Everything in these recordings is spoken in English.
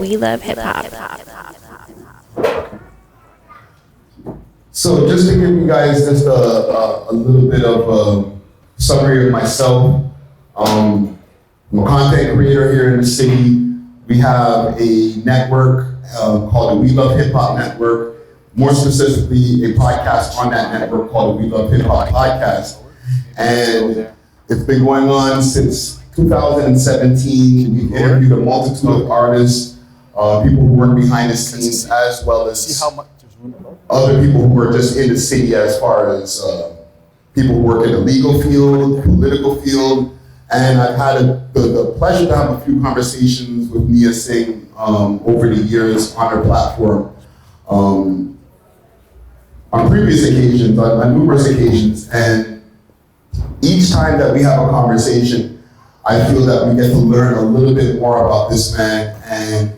We love hip hop. So just to give you guys just a little bit of a summary of myself, I'm a content creator here in the city. We have a network called the We Love Hip Hop Network, more specifically a podcast on that network called the We Love Hip Hop Podcast. And it's been going on since 2017. We've interviewed a multitude of artists, people who work behind the scenes, as well as other people who are just in the city, as far as people who work in the legal field, political field. And I've had the pleasure to have a few conversations with KNIA Singh over the years on her platform. On previous occasions, on numerous occasions, and each time that we have a conversation, I feel that we get to learn a little bit more about this man and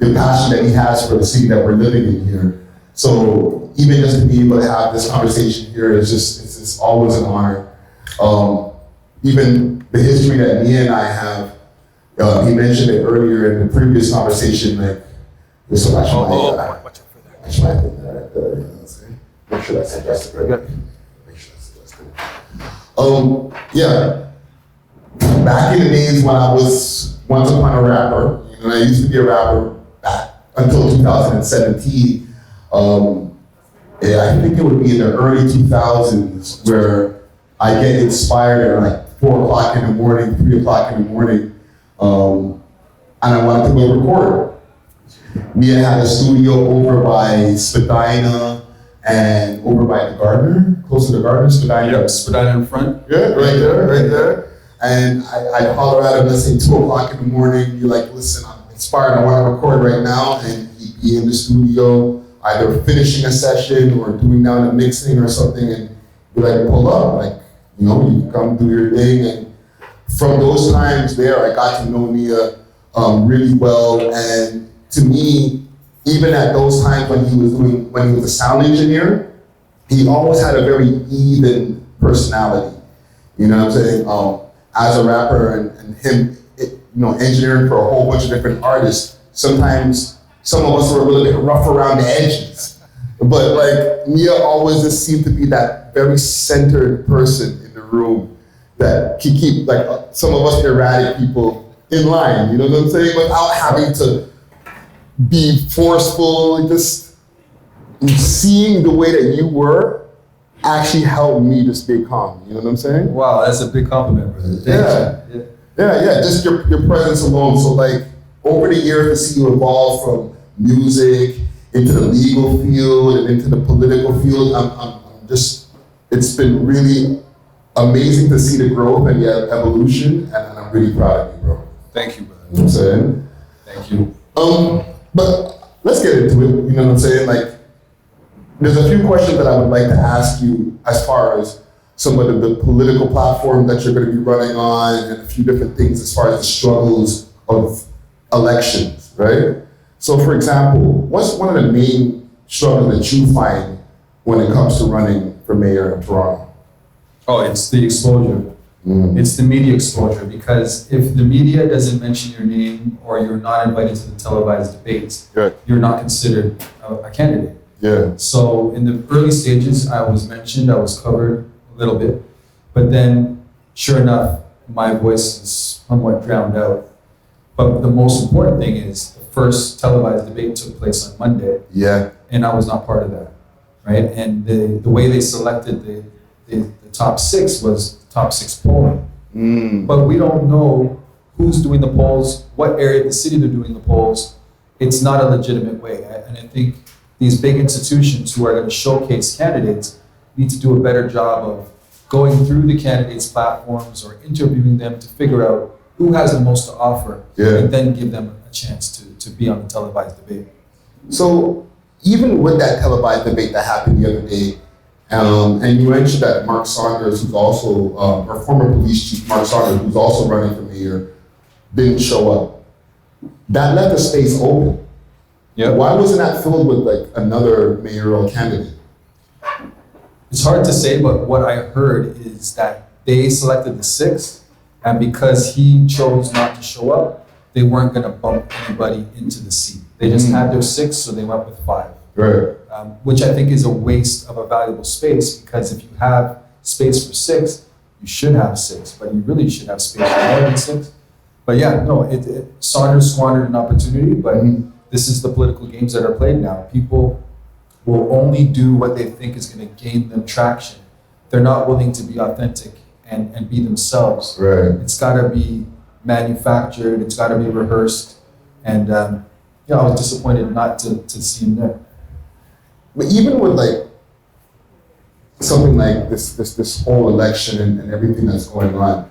the passion that he has for the city that we're living in here. So even just to be able to have this conversation here is it's always an honor. Even the history that Nia and I have, he mentioned it earlier in the previous conversation, like, this will actually right there. Make sure that's adjusted, right? Make sure that's adjusted. Yeah. Back in the days when I was once upon a rapper, and I used to be a rapper back until 2017. I think it would be in the early 2000s where I get inspired at like 4 o'clock in the morning, 3 o'clock in the morning, and I wanted to go record. Nia had a studio over by Spadina and over by the Gardner, close to the Gardner, Spadina. Yep, Spadina in front. Yeah, right there. And I'd holler at him, let's say 2 o'clock in the morning, you're like, listen, I'm inspired, I want to record right now, and he'd be in the studio, either finishing a session or doing down a mixing or something, and be like, pull up, like, you come do your thing. And from those times there, I got to know Nia really well, and to me, even at those times when he was a sound engineer, he always had a very even personality. You know what I'm saying? As a rapper and him, engineering for a whole bunch of different artists, sometimes some of us were a little bit rough around the edges. But like, Nia always just seemed to be that very centered person in the room that can keep like some of us erratic people in line, you know what I'm saying? Without having to be forceful, just seeing the way that you were actually helped me to stay calm, you know what I'm saying? Wow, that's a big compliment, brother. Yeah, just your presence alone. So like, over the years to see you evolve from music into the legal field and into the political field, I'm just, it's been really amazing to see the growth and the evolution, and I'm really proud of you, bro. Thank you, brother. You know what I'm saying? Thank you. But let's get into it, you know what I'm saying? Like, there's a few questions that I would like to ask you as far as some of the political platform that you're going to be running on, and a few different things as far as the struggles of elections, right? So for example, what's one of the main struggles that you find when it comes to running for mayor of Toronto? Oh, it's the exposure. It's the media exposure, because if the media doesn't mention your name or you're not invited to the televised debates, you're not considered a candidate. Yeah. So in the early stages, I was mentioned, I was covered a little bit, but then sure enough, my voice is somewhat drowned out. But the most important thing is the first televised debate took place on Monday. Yeah. And I was not part of that, right? And the way they selected the top 6 was top 6 polling. But we don't know who's doing the polls, what area of the city they're doing the polls. It's not a legitimate way. And I think these big institutions who are going to showcase candidates need to do a better job of going through the candidates' platforms or interviewing them to figure out who has the most to offer, and then give them a chance to be on the televised debate. So even with that televised debate that happened the other day, and you mentioned that Mark Saunders, who's also, or former police chief Mark Saunders, who's also running for mayor, didn't show up. That left the space open. Yeah. Why wasn't that filled with like another mayoral candidate? It's hard to say, but what I heard is that they selected the 6th, and because he chose not to show up, they weren't going to bump anybody into the seat. They just had their 6, so they went with 5. Right. Which I think is a waste of a valuable space, because if you have space for 6, you should have 6, but you really should have space for more than 6. But yeah, no, Saunders squandered an opportunity, but this is the political games that are played now. People will only do what they think is going to gain them traction. They're not willing to be authentic and be themselves. Right. It's got to be manufactured. It's got to be rehearsed. And I was disappointed not to see him there. But even with like something like this whole election and everything that's going on,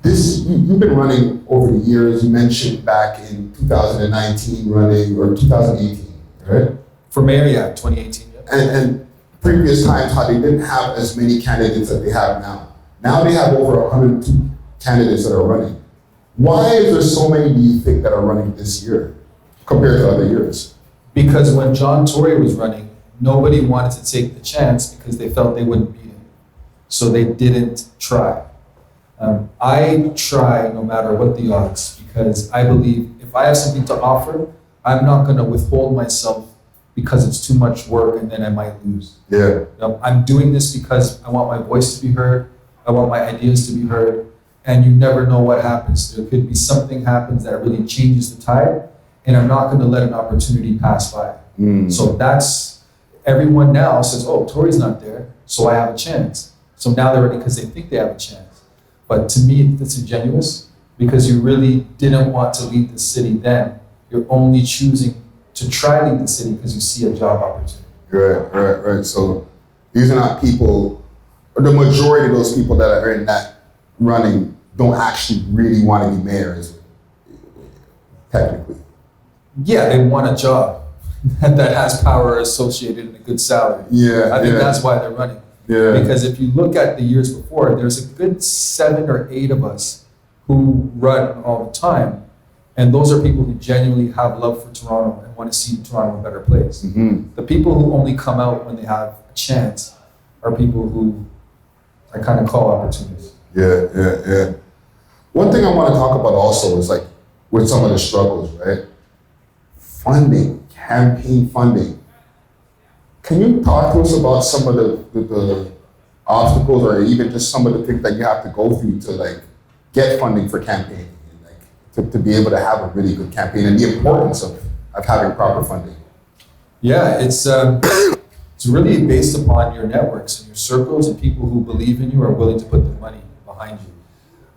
you've been running over the years. You mentioned back in 2019 running, or 2018, right? For mayor, yeah, 2018. Yeah. And previous times, how they didn't have as many candidates that they have now. Now they have over 102 candidates that are running. Why is there so many, do you think, that are running this year compared to other years? Because when John Tory was running, nobody wanted to take the chance because they felt they wouldn't beat him. So they didn't try. I try no matter what the odds, because I believe if I have something to offer, I'm not going to withhold myself because it's too much work and then I might lose. Yeah. I'm doing this because I want my voice to be heard. I want my ideas to be heard. And you never know what happens. There could be something happens that really changes the tide, and I'm not going to let an opportunity pass by. So that's, everyone now says, oh, Tory's not there, so I have a chance. So now they're ready because they think they have a chance. But to me, it's disingenuous, because you really didn't want to lead the city then. You're only choosing to try to lead the city because you see a job opportunity. Right. So these are not people, or the majority of those people that are in that running don't actually really want to be mayors, technically. Yeah, they want a job that has power associated and a good salary. Yeah, I think that's why they're running. Yeah. Because if you look at the years before, there's a good 7 or 8 of us who run all the time. And those are people who genuinely have love for Toronto and want to see Toronto a better place. The people who only come out when they have a chance are people who I kind of call opportunists. Yeah. One thing I want to talk about also is like with some of the struggles, right? Funding, campaign funding. Can you talk to us about some of the obstacles, or even just some of the things that you have to go through to like get funding for campaigning, and like to be able to have a really good campaign, and the importance of having proper funding? Yeah, it's really based upon your networks and your circles and people who believe in you are willing to put the money behind you.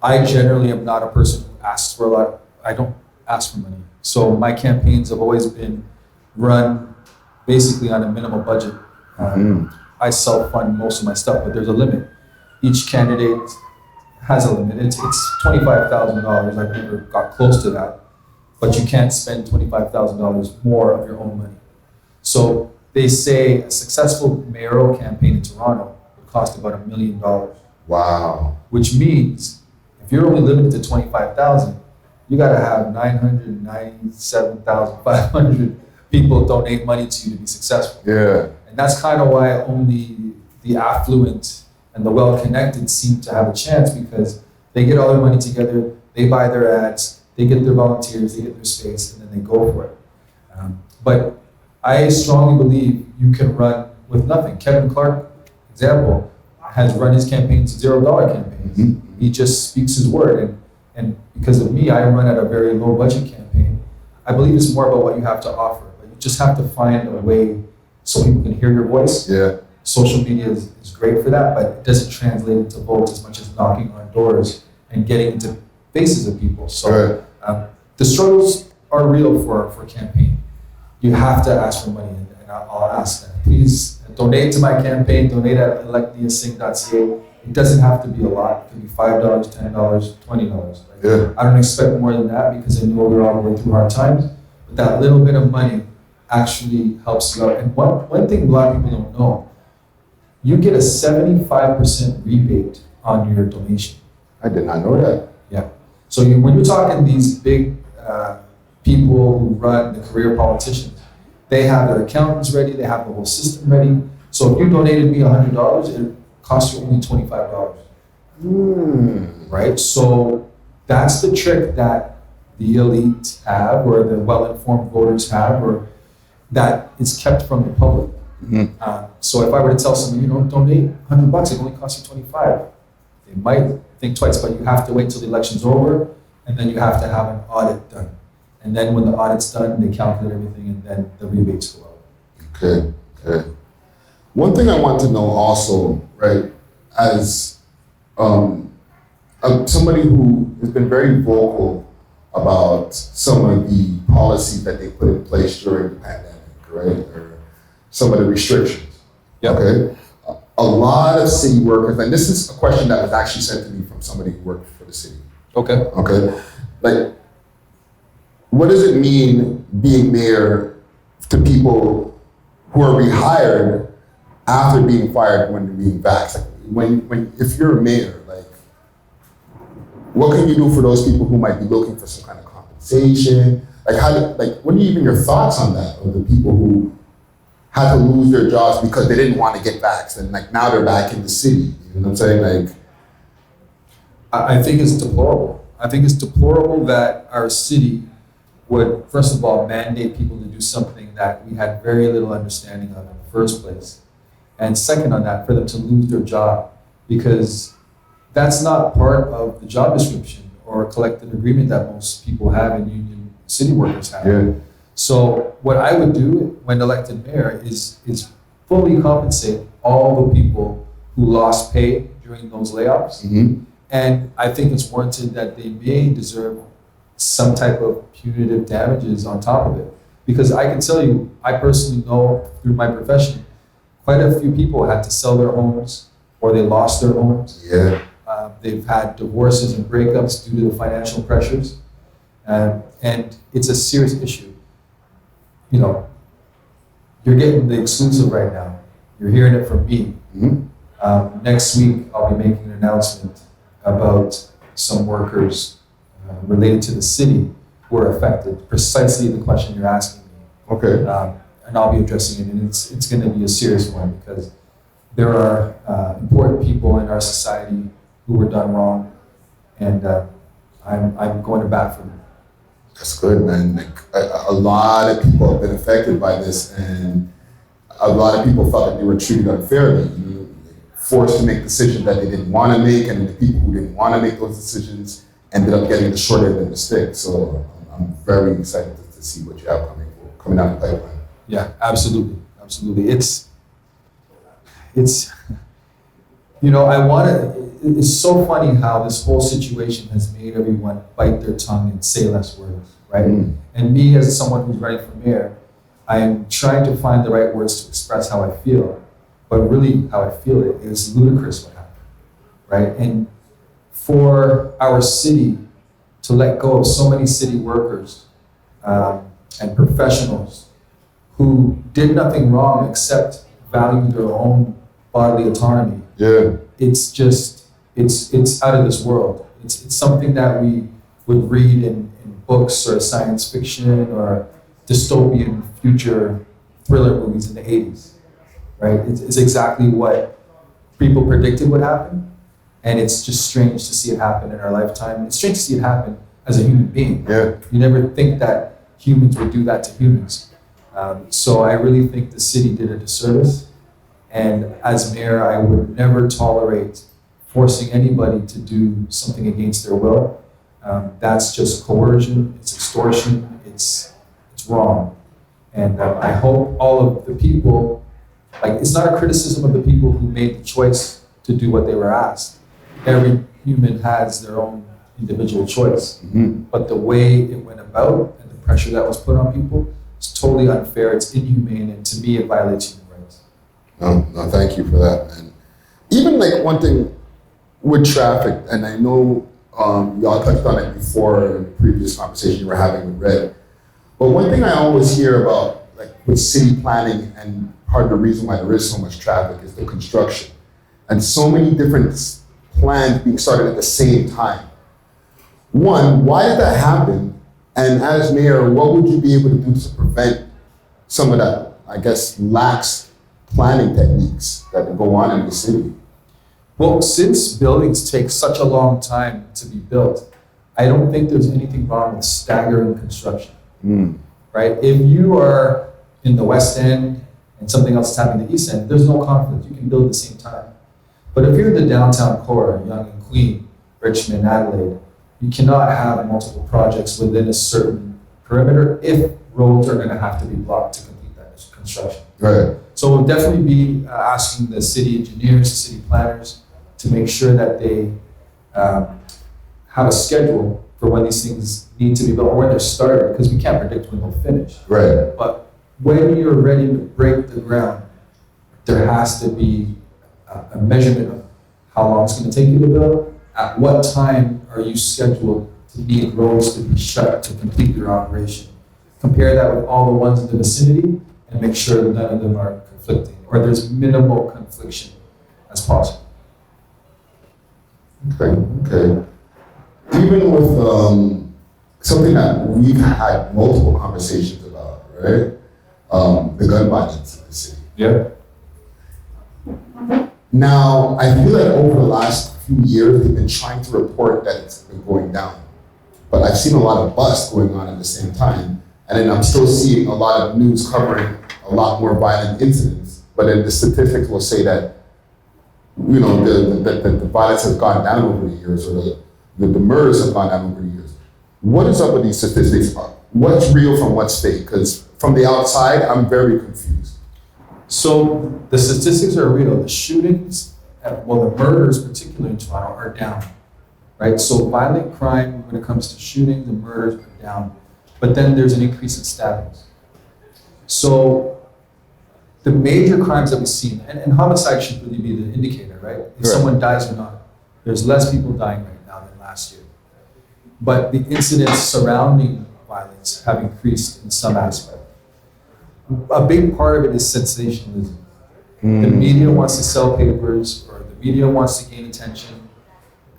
I generally am not a person who asks for a lot. I don't ask for money. So my campaigns have always been run basically on a minimal budget. I self-fund most of my stuff, but there's a limit. Each candidate has a limit. It's $25,000. I've never got close to that, but you can't spend $25,000 more of your own money. So they say a successful mayoral campaign in Toronto would cost about $1 million. Wow. Which means if you're only limited to 25,000, you got to have 997,500 people donate money to you to be successful. Yeah. And that's kind of why only the affluent and the well-connected seem to have a chance, because they get all their money together, they buy their ads, they get their volunteers, they get their space, and then they go for it. But I strongly believe you can run with nothing. Kevin Clark, example, has run his campaigns $0 campaigns. He just speaks his word. And because of me, I run at a very low budget campaign. I believe it's more about what you have to offer, but you just have to find a way so people can hear your voice. Yeah. Social media is great for that, but it doesn't translate into votes as much as knocking on doors and getting into faces of people. So the struggles are real for campaign. You have to ask for money, and I'll ask that. Please donate to my campaign, donate at KNIA. It doesn't have to be a lot. It could be $5, $10, $20. Yeah. I don't expect more than that because I know we're all going through hard times. But that little bit of money actually helps you out. And one thing a lot of people don't know, you get a 75% rebate on your donation. I did not know that. Yeah. So when you're talking these big people who run the career politicians, they have their accountants ready, they have the whole system ready. So if you donated me $100, it costs you only $25. Right? So that's the trick that the elite have, or the well-informed voters have, or that is kept from the public. So if I were to tell someone, donate $100, it only costs you 25. They might think twice, but you have to wait till the election's over, and then you have to have an audit done. And then when the audit's done, they calculate everything, and then the rebates go out. Okay. One thing I want to know also, right, as somebody who has been very vocal about some of the policies that they put in place during the pandemic, right, or some of the restrictions. Yep. Okay. A lot of city workers, and this is a question that was actually sent to me from somebody who worked for the city. Okay. Like, what does it mean being mayor to people who are rehired after being fired when they're being vaxxed? Like, if you're a mayor, like, what can you do for those people who might be looking for some kind of compensation? Like, what are even your thoughts on that, of the people who had to lose their jobs because they didn't want to get vaxxed, and like now they're back in the city? You know what I'm saying? Like, I think it's deplorable. I think it's deplorable that our city would, first of all, mandate people to do something that we had very little understanding of in the first place. And second on that, for them to lose their job, because that's not part of the job description or collective agreement that most people have and union city workers have. Yeah. So what I would do when elected mayor is fully compensate all the people who lost pay during those layoffs. And I think it's warranted that they may deserve some type of punitive damages on top of it. Because I can tell you, I personally know through my profession, quite a few people had to sell their homes or they lost their homes. Yeah. They've had divorces and breakups due to the financial pressures. And it's a serious issue. You're getting the exclusive right now. You're hearing it from me. Next week, I'll be making an announcement about some workers related to the city who are affected, precisely the question you're asking me. Okay. And I'll be addressing it, and it's going to be a serious one, because there are important people in our society who were done wrong, and I'm going to bat for them. That's good, man. Like, a lot of people have been affected by this, and a lot of people felt that they were treated unfairly. Forced to make decisions that they didn't want to make, and the people who didn't want to make those decisions ended up getting the short end of the stick. So I'm very excited to see what you have coming down the pipeline. Yeah, absolutely. It's it's so funny how this whole situation has made everyone bite their tongue and say less words, right? And me, as someone who's running for mayor, I'm trying to find the right words to express how I feel. But really, how I feel it is ludicrous what happened, right? And for our city to let go of so many city workers and professionals who did nothing wrong except value their own bodily autonomy. Yeah. It's out of this world. It's something that we would read in books or science fiction or dystopian future thriller movies in the 80s. Right? It's exactly what people predicted would happen, and it's just strange to see it happen in our lifetime. It's strange to see it happen as a human being. Yeah. You never think that humans would do that to humans. So I really think the city did a disservice, and as mayor, I would never tolerate forcing anybody to do something against their will. That's just coercion, it's extortion, it's wrong. And I hope all of the people, it's not a criticism of the people who made the choice to do what they were asked. Every human has their own individual choice. But the way it went about and the pressure that was put on people is totally unfair, it's inhumane, and to me it violates human rights. No, thank you for that, man. Even one thing with traffic, and I know y'all touched on it before in the previous conversation you were having with Red, but one thing I always hear about with city planning, and part of the reason why there is so much traffic, is the construction. And so many different plans being started at the same time. One, why did that happen? And as mayor, what would you be able to do to prevent some of that, lax planning techniques that go on in the city? Well, since buildings take such a long time to be built, I don't think there's anything wrong with staggering construction, right? If you are in the West End and something else is happening in the East End, there's no conflict. You can build at the same time. But if you're in the downtown core, Yonge and Queen, Richmond, Adelaide, you cannot have multiple projects within a certain perimeter if roads are going to have to be blocked to complete that construction. Right. So we'll definitely be asking the city engineers, the city planners, to make sure that they have a schedule for when these things need to be built or when they're started, because we can't predict when they'll finish. Right. But when you're ready to break the ground, there has to be a measurement of how long it's going to take you to build. At what time are you scheduled to need roads to be shut to complete your operation? Compare that with all the ones in the vicinity and make sure that none of them are conflicting, or there's minimal confliction as possible. Okay. Even with something that we've had multiple conversations about, right? The gun violence in the city. Yeah. Now, I feel like over the last few years, they've been trying to report that it's been going down. But I've seen a lot of busts going on at the same time. And then I'm still seeing a lot of news covering a lot more violent incidents. But then the statistics will say that, you know, the violence has gone down over the years, or the murders have gone down over the years. What is up with these statistics? What's real from what's fake? Because from the outside, I'm very confused. So the statistics are real. The shootings, well, the murders, particularly in Toronto, are down, right? So violent crime, when it comes to shootings and murders, are down. But then there's an increase in stabbings. So the major crimes that we've seen, and homicide should really be the indicator, right? If someone dies or not. There's less people dying right now than last year. But the incidents surrounding violence have increased in some aspect. A big part of it is sensationalism. The media wants to sell papers, or the media wants to gain attention,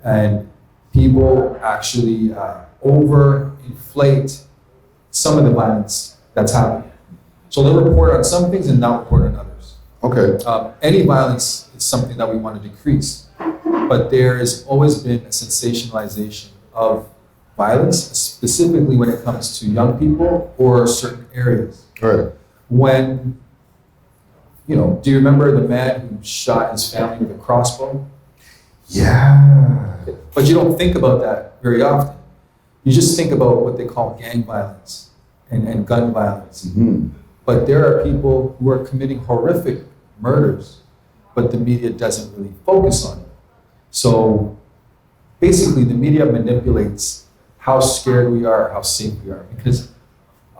and people actually overinflate some of the violence that's happening. So they'll report on some things and not report on others. Okay. Any violence is something that we want to decrease, but there has always been a sensationalization of violence, specifically when it comes to young people or certain areas. Right. When, you know, do you remember the man who shot his family with a crossbow? Yeah. But you don't think about that very often. You just think about what they call gang violence and gun violence. Mm-hmm. But there are people who are committing horrific murders, but the media doesn't really focus on it. So basically the media manipulates how scared we are, how safe we are. Because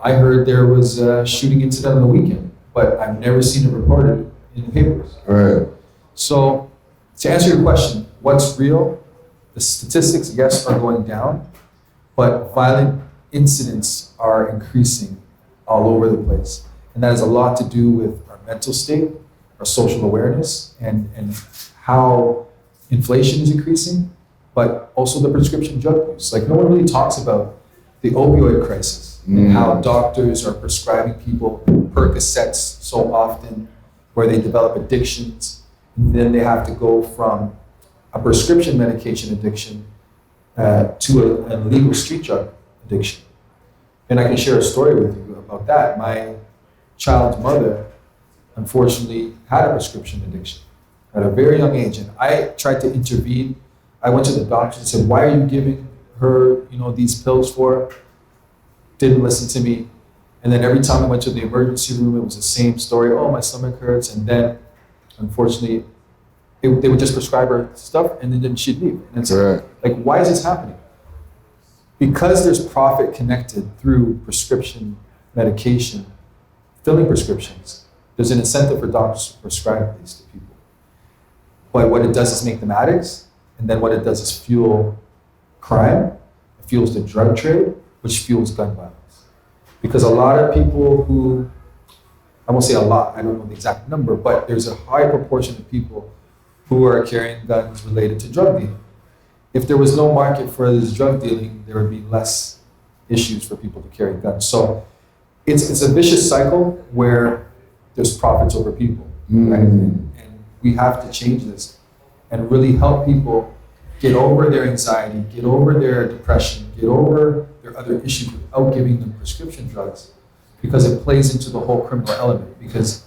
I heard there was a shooting incident on the weekend, but I've never seen it reported in the papers. Right. So to answer your question, what's real? The statistics, yes, are going down, but violent incidents are increasing all over the place. And that has a lot to do with our mental state, our social awareness, and how inflation is increasing, but also the prescription drug use. Like, no one really talks about the opioid crisis and how doctors are prescribing people Percocets so often, where they develop addictions, and then they have to go from a prescription medication addiction to an illegal street drug addiction. And I can share a story with you about that. My child's mother, unfortunately, had a prescription addiction at a very young age, and I tried to intervene. I went to the doctor and said, "Why are you giving her, these pills for?" Didn't listen to me. And then every time I went to the emergency room, it was the same story. "Oh, my stomach hurts." And then, unfortunately, they would just prescribe her stuff, and then she'd leave. And it's like, why is this happening? Because there's profit connected through prescription medication, filling prescriptions. There's an incentive for doctors to prescribe these to people. But what it does is make them addicts, and then what it does is fuel crime. It fuels the drug trade, which fuels gun violence. Because a lot of people who, I won't say a lot, I don't know the exact number, but there's a high proportion of people who are carrying guns related to drug dealing. If there was no market for this drug dealing, there would be less issues for people to carry guns. So it's a vicious cycle where there's profits over people, right? And we have to change this and really help people get over their anxiety, get over their depression, get over their other issues without giving them prescription drugs, because it plays into the whole criminal element. Because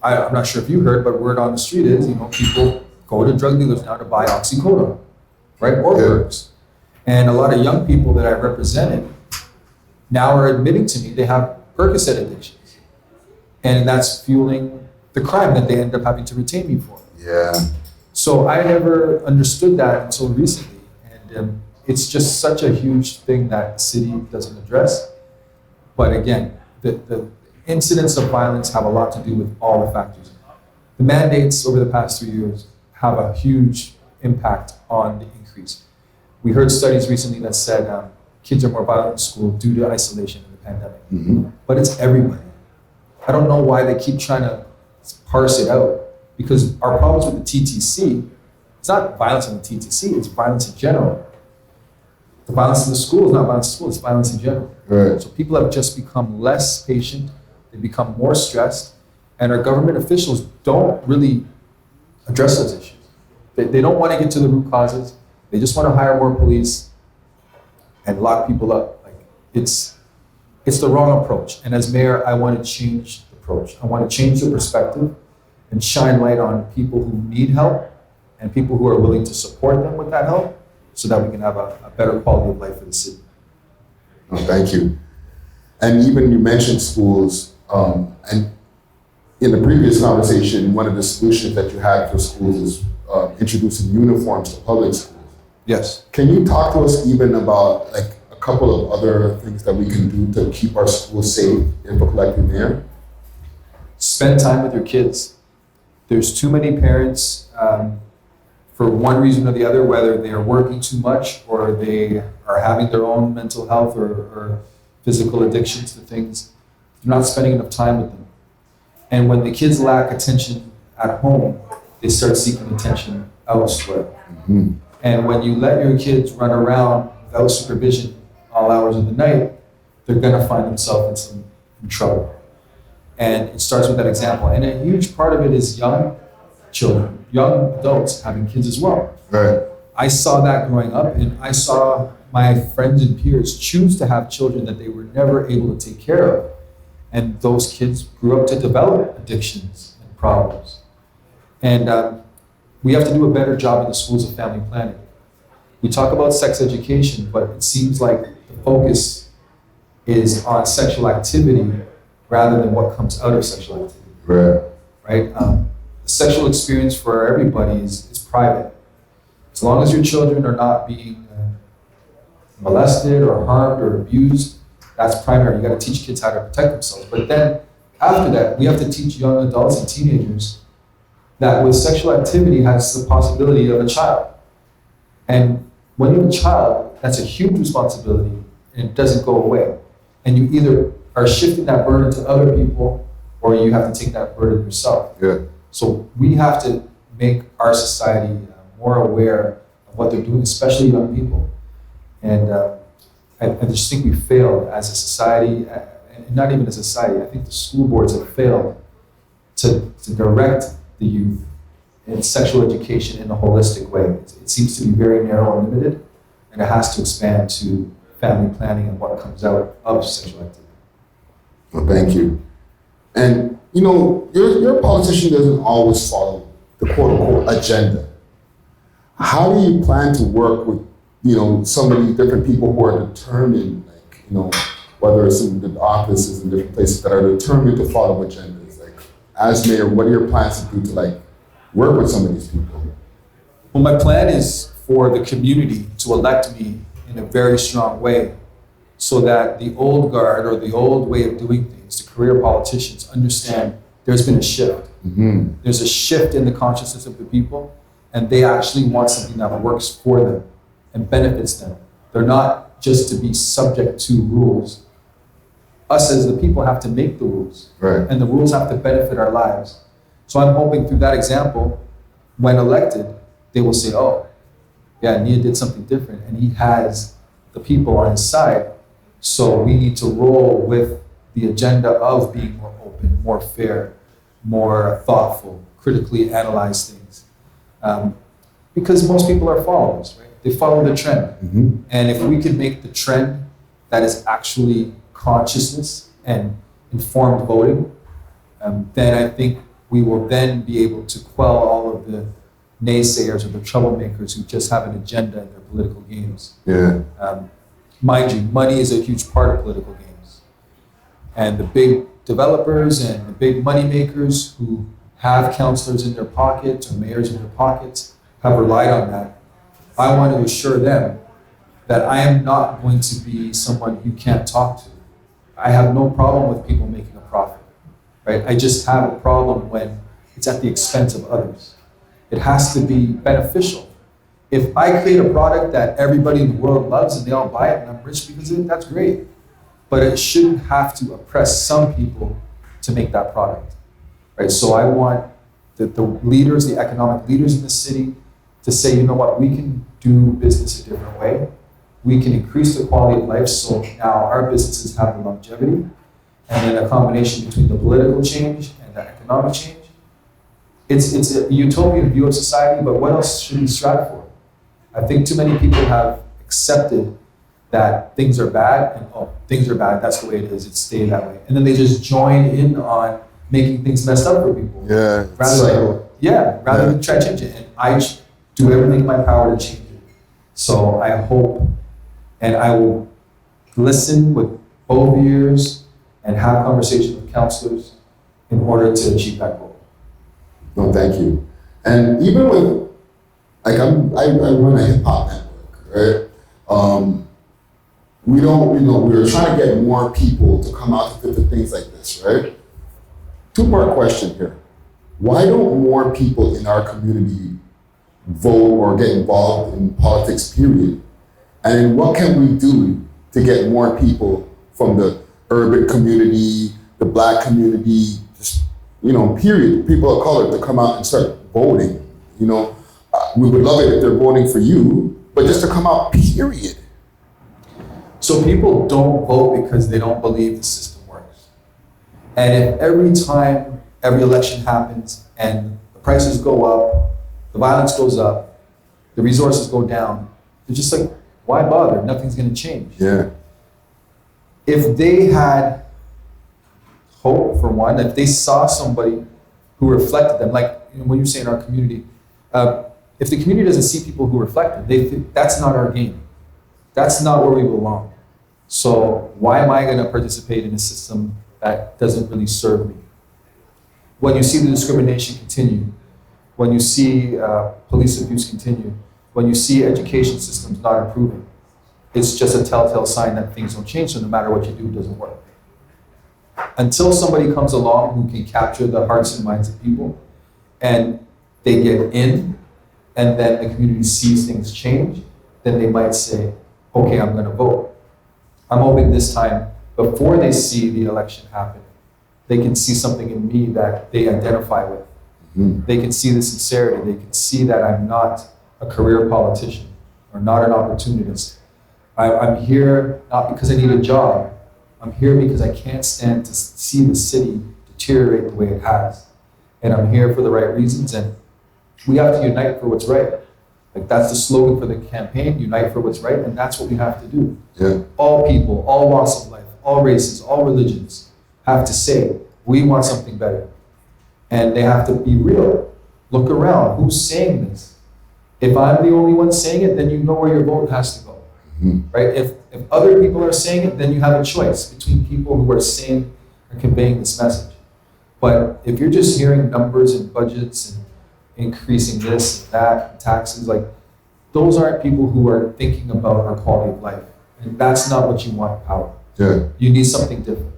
I'm not sure if you heard, but word on the street is, people go to drug dealers now to buy oxycodone, right, or drugs. And a lot of young people that I represented now are admitting to me they have Percocet addictions, and that's fueling the crime that they end up having to retain me for. Yeah. So I never understood that until recently, and it's just such a huge thing that the city doesn't address. But again, the incidents of violence have a lot to do with all the factors. The mandates over the past 3 years have a huge impact on the increase. We heard studies recently that said kids are more violent in school due to isolation in the pandemic. Mm-hmm. But it's everybody. I don't know why they keep trying to parse it out, because our problems with the TTC, it's not violence in the TTC, it's violence in general. The violence in the school is not violence in school, it's violence in general. Right. So people have just become less patient, they become more stressed, and our government officials don't really address those issues. They don't want to get to the root causes. They just want to hire more police and lock people up. Like, it's the wrong approach. And as mayor, I want to change the approach. I want to change the perspective and shine light on people who need help and people who are willing to support them with that help, so that we can have a better quality of life for the city. Oh, thank you. And even you mentioned schools, and in the previous conversation, one of the solutions that you had for schools is introducing uniforms to public schools. Yes. Can you talk to us even about like a couple of other things that we can do to keep our schools safe if a collective mayor? Spend time with your kids. There's too many parents, for one reason or the other, whether they are working too much or they are having their own mental health or physical addictions to things, they're not spending enough time with them. And when the kids lack attention at home, they start seeking attention elsewhere. Mm-hmm. And when you let your kids run around without supervision all hours of the night, they're gonna find themselves in trouble. And it starts with that example. And a huge part of it is young children, young adults having kids as well. Right. I saw that growing up, and I saw my friends and peers choose to have children that they were never able to take care of. And those kids grew up to develop addictions and problems. And we have to do a better job in the schools of family planning. We talk about sex education, but it seems like the focus is on sexual activity rather than what comes out of sexual activity. Right. Right? The sexual experience for everybody is private. As long as your children are not being molested or harmed or abused, that's primary. You got to teach kids how to protect themselves. But then after that, we have to teach young adults and teenagers that with sexual activity has the possibility of a child. And when you have a child, that's a huge responsibility, and it doesn't go away. And you either are shifting that burden to other people, or you have to take that burden yourself. Yeah. So we have to make our society more aware of what they're doing, especially young people. And I just think we failed as a society, and not even as a society. I think the school boards have failed to direct the youth in sexual education in a holistic way. It seems to be very narrow and limited, and it has to expand to family planning and what comes out of sexual activity. Well, thank you. And your politician doesn't always follow the quote-unquote agenda. How do you plan to work with so many different people who are determined, whether it's in the offices in different places that are determined to follow agendas? Like, as mayor, what are your plans to do to work with some of these people? Well, my plan is for the community to elect me in a very strong way, so that the old guard or the old way of doing things, the career politicians, understand there's been a shift. Mm-hmm. There's a shift in the consciousness of the people, and they actually want something that works for them and benefits them. They're not just to be subject to rules. Us as the people have to make the rules, right, and the rules have to benefit our lives. So I'm hoping through that example, when elected, they will say, oh, yeah, Nia did something different, and he has the people on his side. So we need to roll with the agenda of being more open, more fair, more thoughtful, critically analyze things. Because most people are followers, right? They follow the trend. Mm-hmm. And if we could make the trend that is actually consciousness and informed voting, then I think we will then be able to quell all of the naysayers or the troublemakers who just have an agenda in their political games. Yeah. Mind you, money is a huge part of political games. And the big developers and the big money makers who have councillors in their pockets or mayors in their pockets have relied on that. I want to assure them that I am not going to be someone you can't talk to. I have no problem with people making a profit, right? I just have a problem when it's at the expense of others. It has to be beneficial. If I create a product that everybody in the world loves and they all buy it and I'm rich because of it, that's great. But it shouldn't have to oppress some people to make that product, right? So I want the leaders, the economic leaders in the city to say, you know what, we can do business a different way. We can increase the quality of life so now our businesses have the longevity. And then a combination between the political change and the economic change. It's a utopian view of society, but what else should we strive for? I think too many people have accepted that things are bad and things are bad, that's the way it is, it's stay that way. And then they just join in on making things messed up for people. Yeah. Rather than try to change it. And I do everything in my power to change it. So I hope, and I will listen with both ears and have conversations with councillors in order to achieve that goal. No, thank you. And even with, like, I run a hip hop network, right? We were trying to get more people to come out to different things like this, right? Two-part question here. Why don't more people in our community vote or get involved in politics, period? And what can we do to get more people from the urban community, the Black community, just, period, people of color to come out and start voting? We would love it if they're voting for you, but just to come out, period. So people don't vote because they don't believe the system works. And if every time every election happens and the prices go up, the violence goes up, the resources go down, they're just like, why bother? Nothing's gonna change. Yeah. If they had hope, for one, if they saw somebody who reflected them, like when you say in our community, if the community doesn't see people who reflect them, they think that's not our game. That's not where we belong. So why am I gonna participate in a system that doesn't really serve me? When you see the discrimination continue, when you see police abuse continue, when you see education systems not improving, it's just a telltale sign that things don't change, so no matter what you do, it doesn't work. Until somebody comes along who can capture the hearts and minds of people, and they get in, and then the community sees things change, then they might say, okay, I'm gonna vote. I'm hoping this time, before they see the election happen, they can see something in me that they identify with. Mm. They can see the sincerity. They can see that I'm not a career politician or not an opportunist. I'm here not because I need a job. I'm here because I can't stand to see the city deteriorate the way it has. And I'm here for the right reasons, and we have to unite for what's right. Like, that's the slogan for the campaign, unite for what's right, and that's what we have to do. Yeah. All people, all walks of life, all races, all religions have to say, we want something better. And they have to be real. Look around, who's saying this? If I'm the only one saying it, then you know where your vote has to go, right? If other people are saying it, then you have a choice between people who are saying or conveying this message. But if you're just hearing numbers and budgets and increasing this and that, and taxes, like, those aren't people who are thinking about our quality of life. And that's not what you want in power. Yeah. You need something different.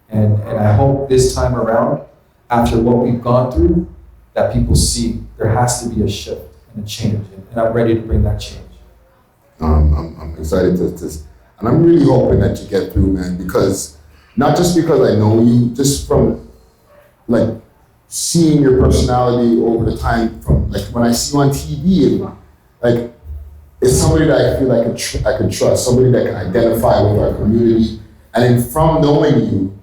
And I hope this time around, after what we've gone through, that people see there has to be a shift and a change. And I'm ready to bring that change. I'm excited to and I'm really hoping that you get through, man, because not just because I know you, just from like seeing your personality over the time, from like when I see you on TV, and like it's somebody that I feel like I can trust, somebody that can identify with our community. And then from knowing you,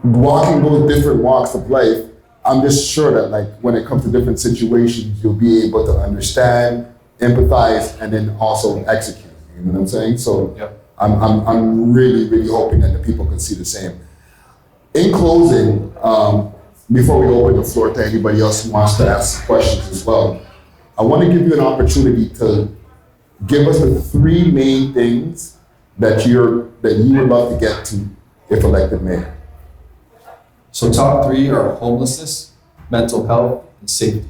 walking those different walks of life, I'm just sure that like when it comes to different situations, you'll be able to understand, empathize, and then also execute. You know what I'm saying? So Yep. I'm really, really hoping that the people can see the same. In closing, before we open the floor to anybody else who wants to ask questions as well, I want to give you an opportunity to give us the 3 main things that you would love to get to if elected mayor. So top 3 are homelessness, mental health, and safety.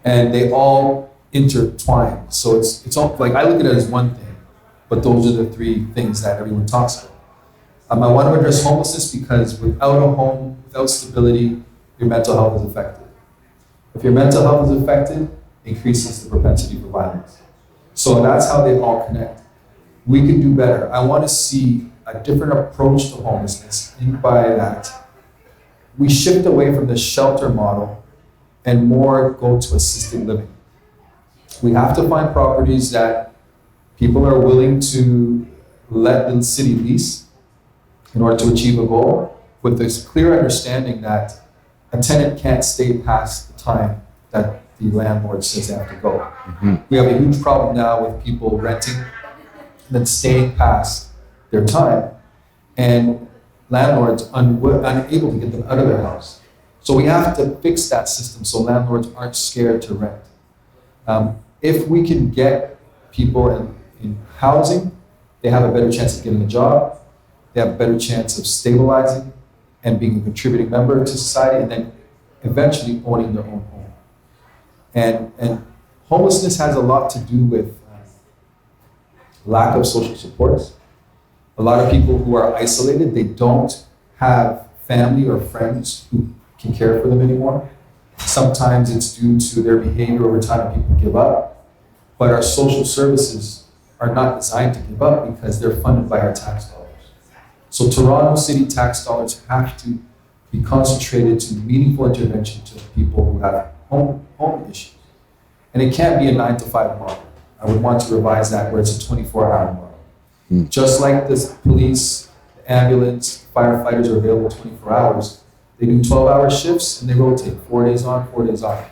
And they all intertwine. So it's all, like, I look at it as one thing, but those are the 3 things that everyone talks about. I want to address homelessness because without a home, without stability, your mental health is affected. If your mental health is affected, it increases the propensity for violence. So that's how they all connect. We can do better. I want to see a different approach to homelessness, and by that, we shift away from the shelter model and more go to assisted living. We have to find properties that people are willing to let the city lease in order to achieve a goal, with this clear understanding that a tenant can't stay past the time that the landlord says they have to go. Mm-hmm. We have a huge problem now with people renting and then staying past their time, and landlords unable to get them out of their house. So we have to fix that system so landlords aren't scared to rent. If we can get people in housing, they have a better chance of getting a job, they have a better chance of stabilizing and being a contributing member to society, and then eventually owning their own home. And homelessness has a lot to do with lack of social supports. A lot of people who are isolated, they don't have family or friends who can care for them anymore. Sometimes it's due to their behavior over time and people give up. But our social services are not designed to give up because they're funded by our tax dollars. So Toronto City tax dollars have to be concentrated to meaningful intervention to people who have home issues. And it can't be a 9-to-5 model. I would want to revise that where it's a 24-hour model. Just like the police, the ambulance, firefighters are available 24 hours, they do 12-hour shifts and they rotate 4 days on, 4 days off.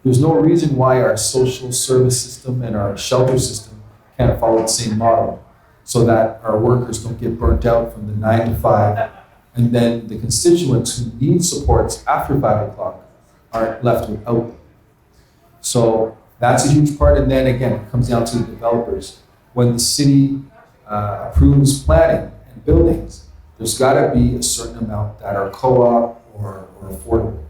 There's no reason why our social service system and our shelter system can't follow the same model, so that our workers don't get burnt out from the 9 to 5, and then the constituents who need supports after 5 o'clock aren't left without them. So that's a huge part. And then again, it comes down to the developers. When the city approves planning and buildings, there's got to be a certain amount that are co-op or affordable.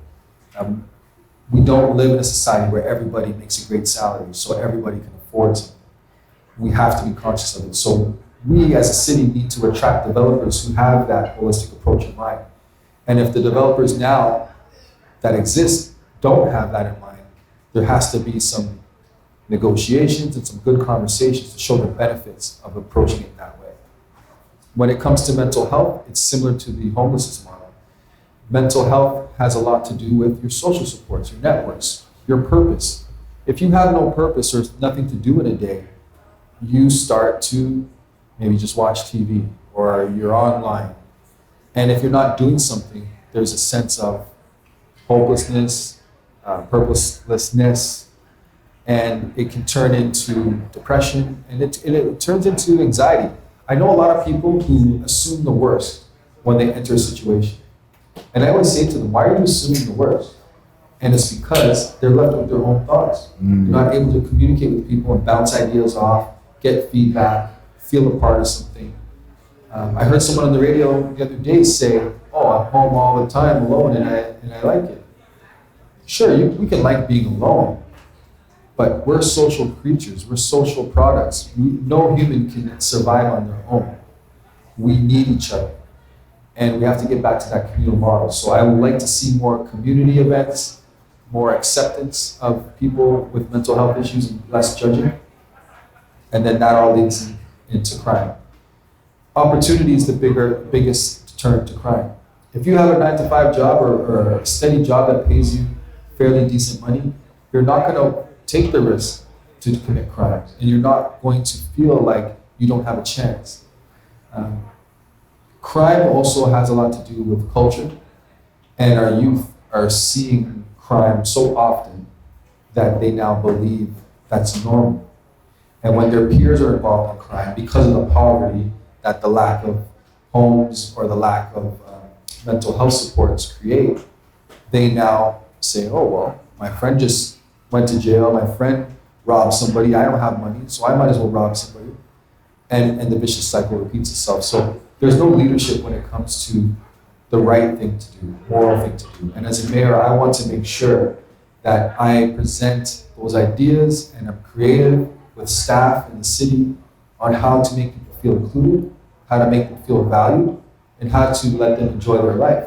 We don't live in a society where everybody makes a great salary, so everybody can afford something. We have to be conscious of it. So we as a city need to attract developers who have that holistic approach in mind. And if the developers now that exist don't have that in mind, there has to be some negotiations and some good conversations to show the benefits of approaching it that way. When it comes to mental health, it's similar to the homelessness model. Mental health has a lot to do with your social supports, your networks, your purpose. If you have no purpose or nothing to do in a day, you start to maybe just watch TV or you're online. And if you're not doing something, there's a sense of hopelessness, purposelessness, and it can turn into depression, and it turns into anxiety. I know a lot of people who assume the worst when they enter a situation. And I always say to them, why are you assuming the worst? And it's because they're left with their own thoughts. They're not able to communicate with people and bounce ideas off, get feedback, feel a part of something. I heard someone on the radio the other day say, oh, I'm home all the time alone and I like it. Sure, we can like being alone, but we're social creatures, we're social products. No human can survive on their own. We need each other. And we have to get back to that communal model. So I would like to see more community events, more acceptance of people with mental health issues and less judging. And then that all leads into crime. Opportunity is the biggest deterrent to crime. If you have a 9-to-5 job or a steady job that pays you fairly decent money, you're not going to take the risk to commit crimes, and you're not going to feel like you don't have a chance. Crime also has a lot to do with culture and our youth. are seeing crime so often that they now believe that's normal. And when their peers are involved in crime, because of the poverty that the lack of homes or the lack of mental health supports create, they now say, oh, well, my friend just went to jail, my friend robbed somebody, I don't have money, so I might as well rob somebody. And the vicious cycle repeats itself. So there's no leadership when it comes to the right thing to do, moral thing to do. And as a mayor, I want to make sure that I present those ideas and I'm creative with staff in the city on how to make people feel included, how to make them feel valued, and how to let them enjoy their life.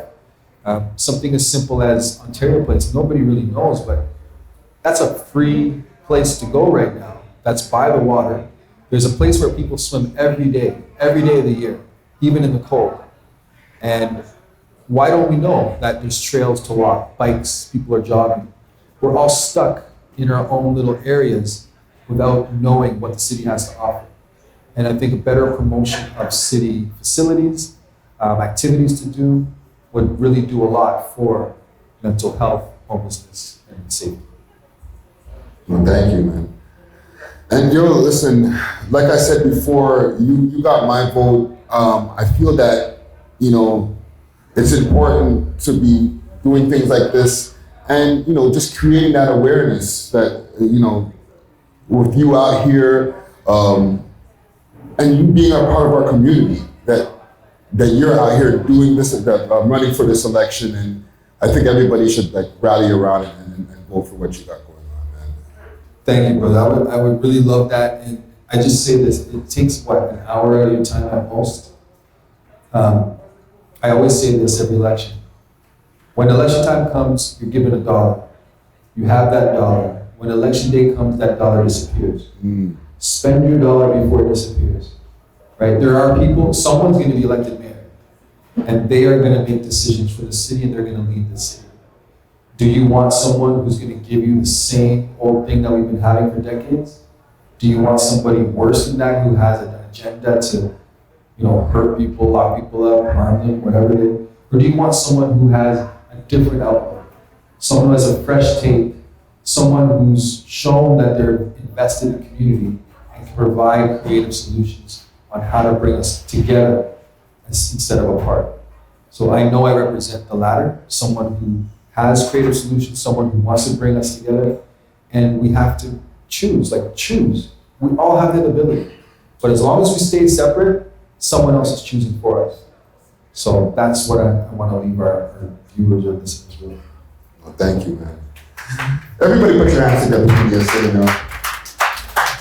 Something as simple as Ontario Place, nobody really knows, but that's a free place to go right now. That's by the water. There's a place where people swim every day of the year, even in the cold. And why don't we know that there's trails to walk, bikes, people are jogging? We're all stuck in our own little areas without knowing what the city has to offer. And I think a better promotion of city facilities, activities to do, would really do a lot for mental health, homelessness, and safety. Well, thank you, man. And listen, like I said before, you got my vote. I feel that, it's important to be doing things like this and, just creating that awareness that, with you out here, and you being a part of our community, that you're out here doing this, running for this election, and I think everybody should rally around it and vote for what you got going on, man. Thank you, brother. I would really love that. And I just say this, it takes an hour out of your time at most. I always say this every election. When election time comes, you're given $1. You have that $1. When election day comes, that $1 disappears. Spend your $1 before it disappears. Right? There are people, someone's going to be elected mayor, and they are going to make decisions for the city, and they're going to lead the city. Do you want someone who's going to give you the same old thing that we've been having for decades? Do you want somebody worse than that who has an agenda to, hurt people, lock people up, harm them, whatever it is? Or do you want someone who has a different outlook? Someone who has a fresh take, someone who's shown that they're invested in the community and can provide creative solutions on how to bring us together instead of apart. So I know I represent the latter, someone who has creative solutions, someone who wants to bring us together, and we have to choose. We all have that ability, but as long as we stay separate, someone else is choosing for us. So that's what I want to leave our viewers or listeners with. Well, thank you, man. Everybody put your hands together for KNIA Singh now.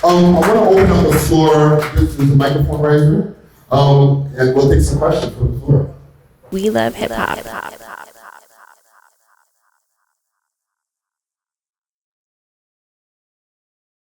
I want to open up the floor. There's a microphone right here. And we'll take some questions from the floor. We love hip hop.